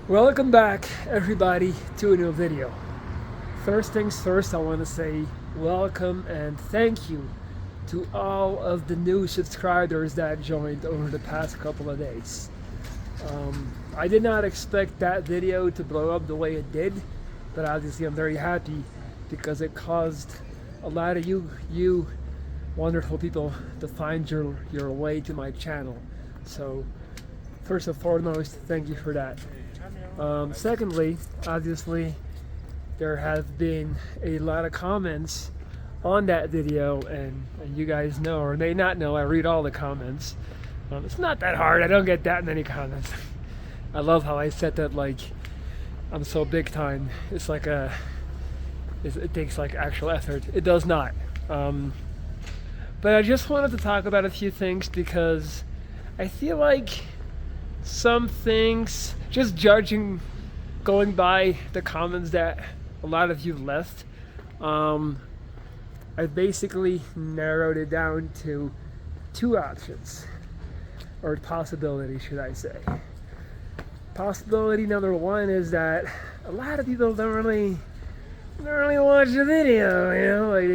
Welcome back, everybody, to a new video. First things first, I want to say welcome and thank you to all of the new subscribers that joined over the past couple of days. I did not expect that video to blow up the way it did, but obviously I'm very happy because it caused a lot of you wonderful people to find your way to my channel. So first and foremost, thank you for that. Secondly, obviously, there have been a lot of comments on that video, and you guys know or may not know, I read all the comments. It's not that hard. I don't get that many comments. I love how I said that like I'm so big time. It's like it takes like actual effort. It does not. But I just wanted to talk about a few things because I feel like some things, just judging, going by the comments that a lot of you left, I basically narrowed it down to two options, or possibilities, should I say. Possibility number one is that a lot of people don't really watch the video, you know, like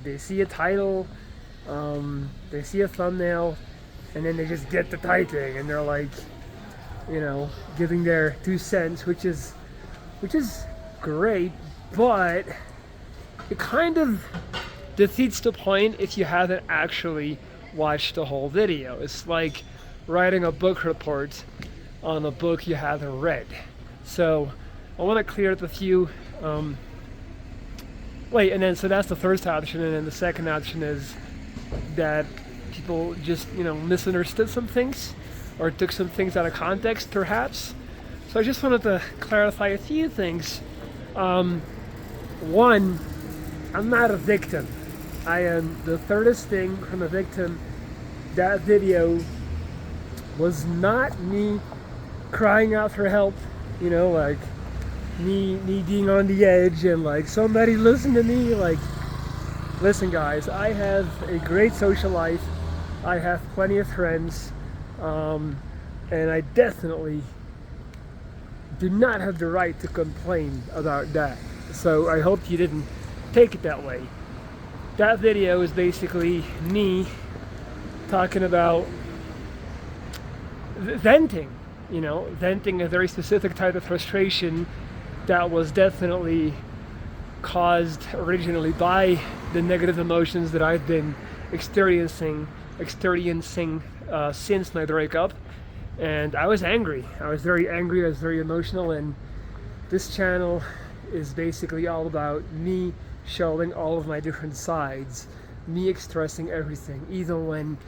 they see a title, they see a thumbnail, and then they just get to typing and they're like, you know, giving their 2 cents, which is great, but it kind of defeats the point if you haven't actually watched the whole video. It's like writing a book report on a book you haven't read. So I want to clear up a few. So that's the first option, and then the second option is that people just, you know, misunderstood some things or took some things out of context, perhaps. So I just wanted to clarify a few things. One, I'm not a victim. I am the furthest thing from a victim. That video was not me crying out for help, you know, like me being on the edge and like somebody listen to me. Like, listen guys, I have a great social life. I have plenty of friends, and I definitely do not have the right to complain about that. So I hope you didn't take it that way. That video is basically me talking about venting, you know, venting a very specific type of frustration that was definitely caused originally by the negative emotions that I've been experiencing since my breakup. And I was angry. I was very angry. I was very emotional. And this channel is basically all about me showing all of my different sides, me expressing everything, even when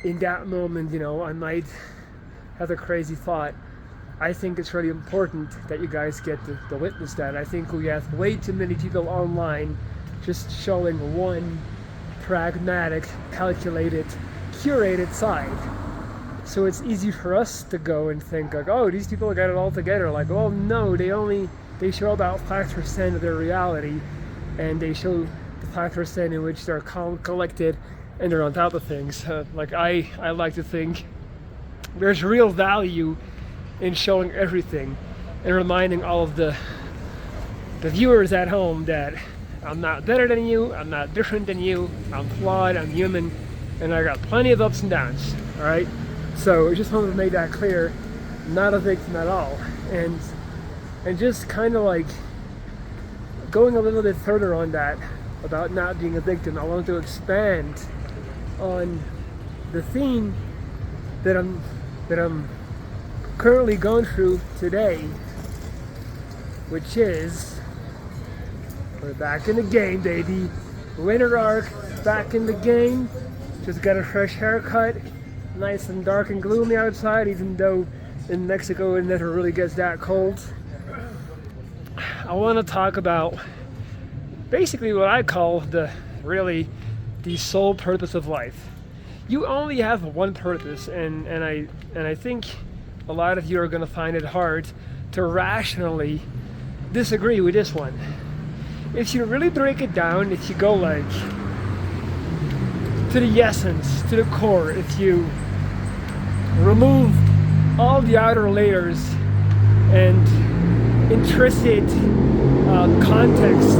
in that moment, you know, I might have a crazy thought. I think it's really important that you guys get to witness that. I think we have way too many people online just showing one pragmatic, calculated, curated side. So it's easy for us to go and think like, oh, these people got it all together. Like, well, no, they show about 5% of their reality, and they show the 5% in which they're calm, collected, and they're on top of things. Like I like to think there's real value in showing everything and reminding all of the viewers at home that I'm not better than you, I'm not different than you, I'm flawed, I'm human, and I got plenty of ups and downs, all right? So I just wanted to make that clear, not a victim at all. And just kind of like going a little bit further on that, about not being a victim, I wanted to expand on the theme that I'm currently going through today, which is, we're back in the game, baby. Winter arc, back in the game. Just got a fresh haircut. Nice and dark and gloomy outside, even though in Mexico it never really gets that cold. I want to talk about basically what I call the sole purpose of life. You only have one purpose, and I think a lot of you are going to find it hard to rationally disagree with this one. If you really break it down, if you go like to the essence, to the core, if you remove all the outer layers and intrinsic context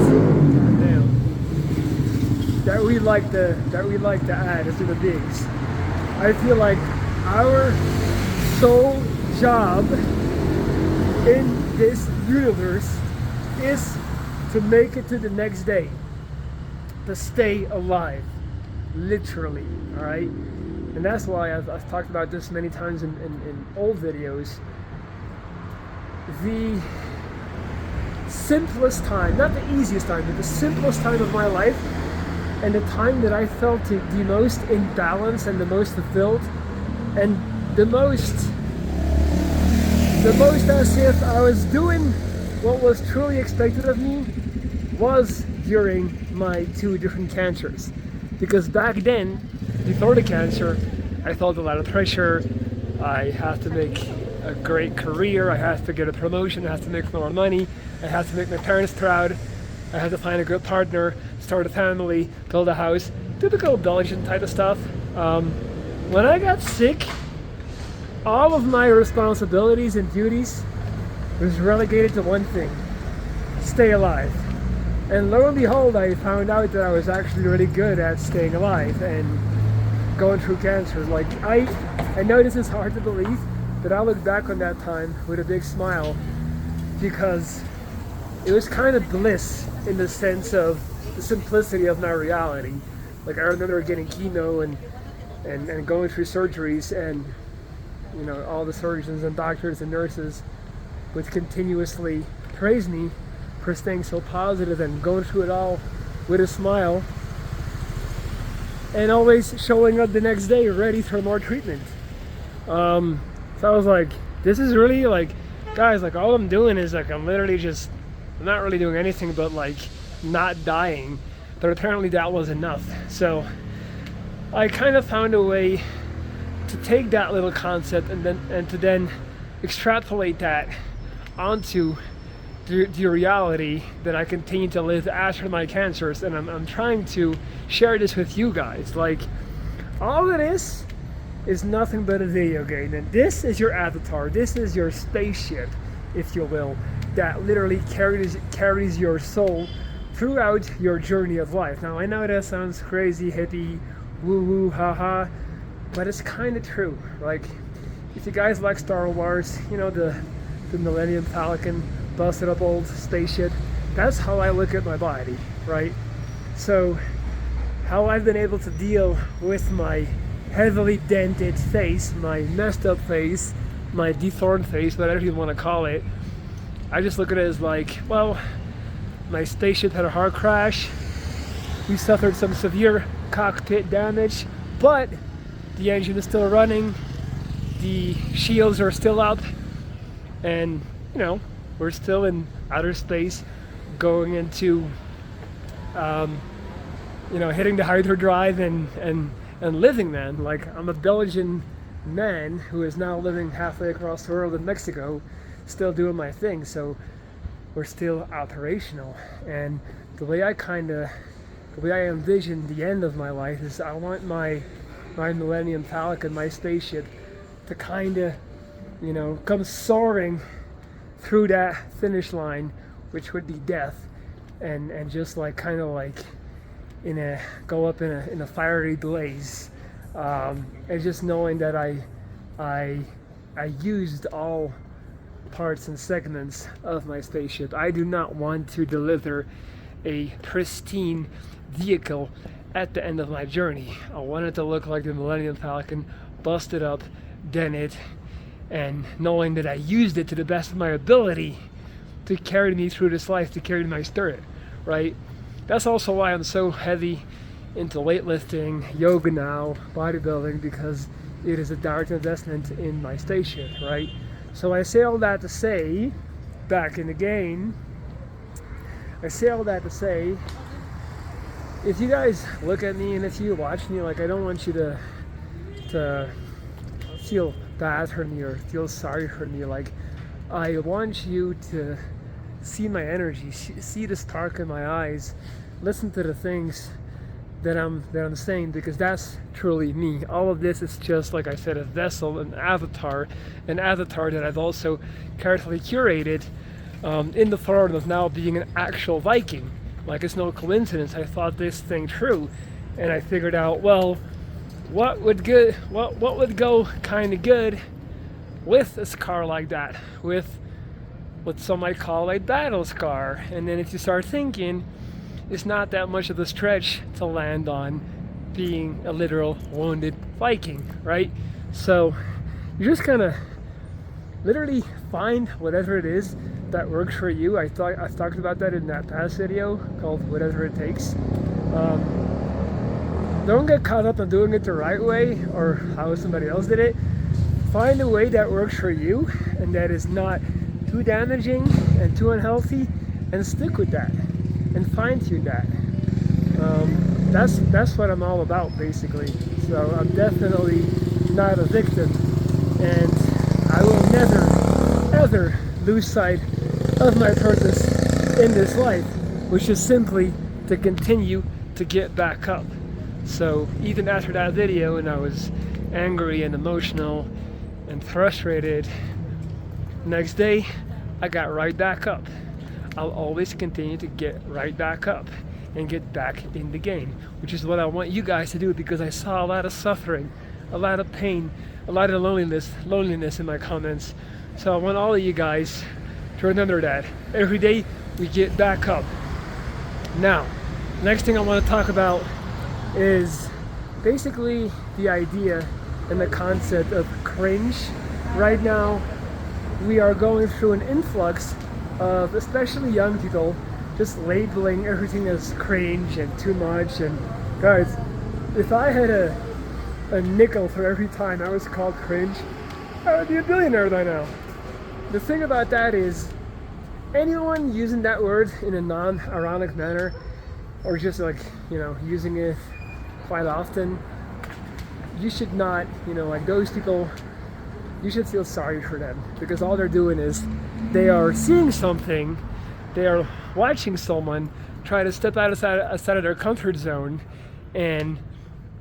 that we like to add as human beings. I feel like our sole job in this universe is to make it to the next day, to stay alive, literally, all right? And that's why I've talked about this many times in old videos. The simplest time, not the easiest time, but the simplest time of my life, and the time that I felt the most in balance and the most fulfilled, and the most as if I was doing what was truly expected of me, was during my 2 different cancers. Because back then, before the cancer, I felt a lot of pressure. I had to make a great career, I had to get a promotion, I had to make more money, I had to make my parents proud, I had to find a good partner, start a family, build a house, typical Belgian type of stuff. When I got sick, all of my responsibilities and duties was relegated to one thing: stay alive. And lo and behold, I found out that I was actually really good at staying alive and going through cancer. Like, I know this is hard to believe, but I look back on that time with a big smile, because it was kind of bliss in the sense of the simplicity of my reality. Like, I remember getting chemo and going through surgeries, and you know, all the surgeons and doctors and nurses would continuously praise me for staying so positive and going through it all with a smile, and always showing up the next day ready for more treatment. So I was like, this is really, like, guys, like, all I'm doing is, like, I'm not really doing anything but, like, not dying. But apparently that was enough. So I kind of found a way to take that little concept and to then extrapolate that onto the reality that I continue to live after my cancers. And I'm trying to share this with you guys. Like, all it is nothing but a video game, and this is your avatar, this is your spaceship, if you will, that literally carries your soul throughout your journey of life. Now, I know that sounds crazy, hippie, woo-woo, haha, but it's kind of true. Like, if you guys like Star Wars, you know, the Millennium Falcon, busted up old spaceship, that's how I look at my body, right? So, how I've been able to deal with my heavily dented face, my messed up face, my deformed face, whatever you want to call it, I just look at it as like, well, my spaceship had a hard crash, we suffered some severe cockpit damage, but the engine is still running, the shields are still up, and you know, we're still in outer space, going into you know, hitting the hyperdrive and living, man. Like, I'm a Belgian man who is now living halfway across the world in Mexico, still doing my thing, so we're still operational. And the way I envision the end of my life is I want my Millennium Falcon, my spaceship, to kind of, you know, come soaring through that finish line, which would be death, and just like kind of like go up in a fiery blaze, and just knowing that I used all parts and segments of my spaceship. I do not want to deliver a pristine vehicle at the end of my journey. I want it to look like the Millennium Falcon, busted up, dented, and knowing that I used it to the best of my ability to carry me through this life, to carry my spirit, right? That's also why I'm so heavy into weightlifting, yoga now, bodybuilding, because it is a direct investment in my spaceship, right? So I say all that to say, back in the game, I say all that to say, if you guys look at me and if you watch me, like, I don't want you to feel bad for me or feel sorry for me. Like, I want you to see my energy, see the spark in my eyes, listen to the things that I'm saying, because that's truly me. All of this is just, like I said, a vessel, an avatar that I've also carefully curated in the form of now being an actual Viking. Like, it's no coincidence. I thought this thing through, and I figured out, well, what would go kind of good with a scar like that, with what some might call a battle scar. And then if you start thinking, it's not that much of a stretch to land on being a literal wounded Viking, right? So you just kind of literally find whatever it is that works for you. I talked about that in that past video called Whatever It Takes. Don't get caught up on doing it the right way or how somebody else did it. Find a way that works for you and that is not too damaging and too unhealthy, and stick with that and fine-tune that. That's what I'm all about, basically. So I'm definitely not a victim, and I will never ever lose sight of my purpose in this life, which is simply to continue to get back up. So even after that video, and I was angry and emotional and frustrated, next day I got right back up. I'll always continue to get right back up and get back in the game, which is what I want you guys to do, because I saw a lot of suffering, a lot of pain, a lot of loneliness in my comments. So I want all of you guys to remember that every day we get back up. Now, next thing I want to talk about is basically the idea and the concept of cringe. Right now we are going through an influx of especially young people just labeling everything as cringe and too much. And guys, if I had a nickel for every time I was called cringe, I would be a billionaire by now. The thing about that is, anyone using that word in a non-ironic manner, or just like, using it quite often, you should not, like those people, you should feel sorry for them, because all they're doing is they are seeing something, they are watching someone try to step outside of their comfort zone, and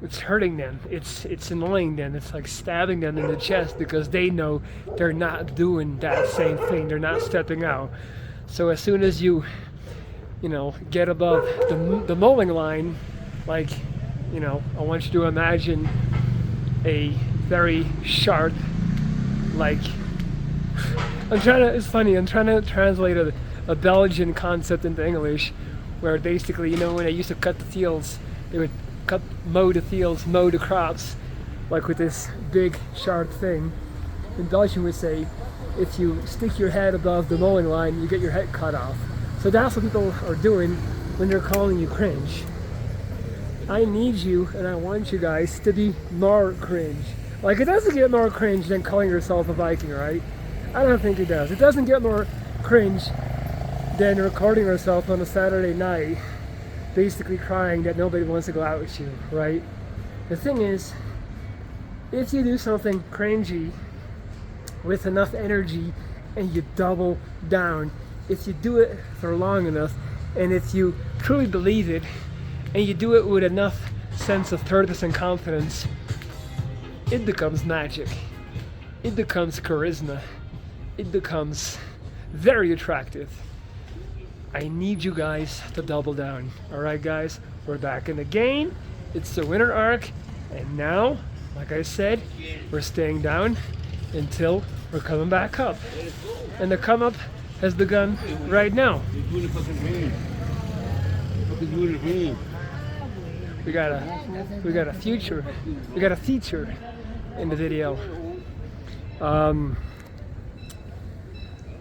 it's hurting them, it's annoying them, it's like stabbing them in the chest, because they know they're not doing that same thing, they're not stepping out. So as soon as you get above the mowing line, like, I want you to imagine a very sharp, like, it's funny, I'm trying to translate a Belgian concept into English, where basically, when they used to cut the fields, they would mow the crops, like with this big sharp thing. In Belgium we say, if you stick your head above the mowing line, you get your head cut off. So that's what people are doing when they're calling you cringe. I need you, and I want you guys to be more cringe. Like, it doesn't get more cringe than calling yourself a Viking, right? I don't think it does. It doesn't get more cringe than recording yourself on a Saturday night, basically crying that nobody wants to go out with you, right? The thing is, if you do something cringy with enough energy and you double down, if you do it for long enough, and if you truly believe it, and you do it with enough sense of purpose and confidence, it becomes magic. It becomes charisma. It becomes very attractive. I need you guys to double down. Alright guys, we're back in the game. It's the winter arc, and now, like I said, we're staying down until we're coming back up. And the come up has begun right now. We got a feature in the video.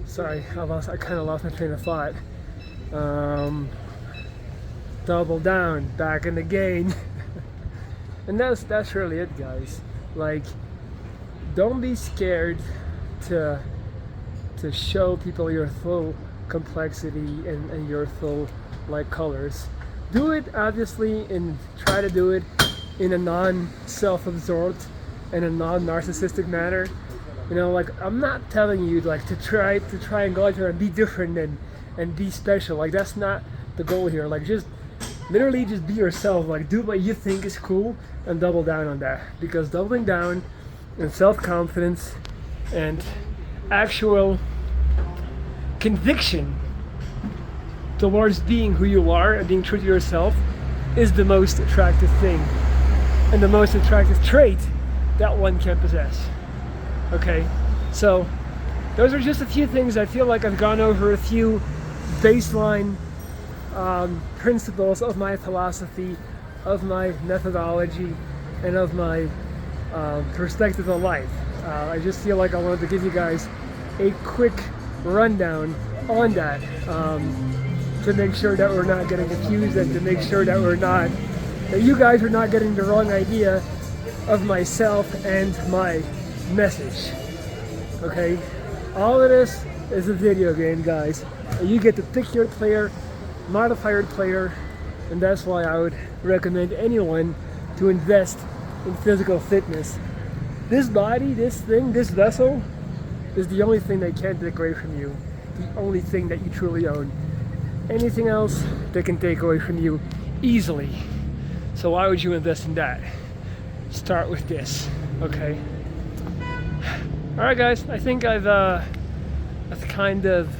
Sorry, I kind of lost my train of thought. Double down, back in the game. And that's really it, guys. Like, don't be scared to show people your full complexity and your full colors. Do it obviously, and try to do it in a non-self-absorbed and a non-narcissistic manner. Like, I'm not telling you to try and go out there and be different and be special. Like, that's not the goal here. Like, just literally just be yourself. Like, do what you think is cool and double down on that, because doubling down in self-confidence and actual conviction towards being who you are and being true to yourself is the most attractive thing and the most attractive trait that one can possess. Okay, so those are just a few things. I feel like I've gone over a few baseline principles of my philosophy, of my methodology, and of my perspective on life. I just feel like I wanted to give you guys a quick rundown on that, to make sure that we're not getting confused, and to make sure that you guys are not getting the wrong idea of myself and my message. Okay, all of this is a video game, guys. You get to pick your player, modify your player, and that's why I would recommend anyone to invest in physical fitness. This body, this thing, this vessel is the only thing they can't take away from you. The only thing that you truly own. Anything else they can take away from you easily. So why would you invest in that? Start with this, okay? Alright guys, I think I've kind of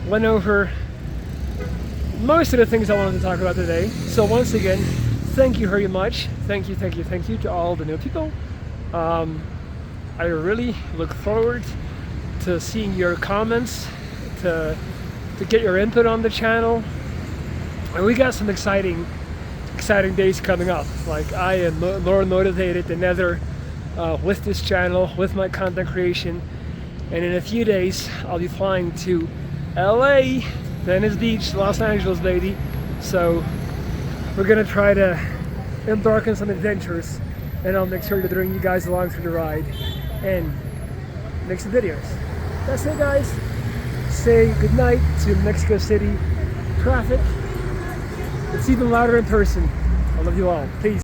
went over most of the things I wanted to talk about today. So once again, thank you very much. Thank you to all the new people. I really look forward to seeing your comments, to get your input on the channel. And we got some exciting days coming up. Like, I am more motivated than ever with this channel, with my content creation. And in a few days, I'll be flying to LA, Venice Beach, Los Angeles, baby. So we're gonna try to embark on some adventures, and I'll make sure to bring you guys along for the ride and make some videos. That's it, guys. Say goodnight to Mexico City traffic. It's even louder in person. I love you all. Peace.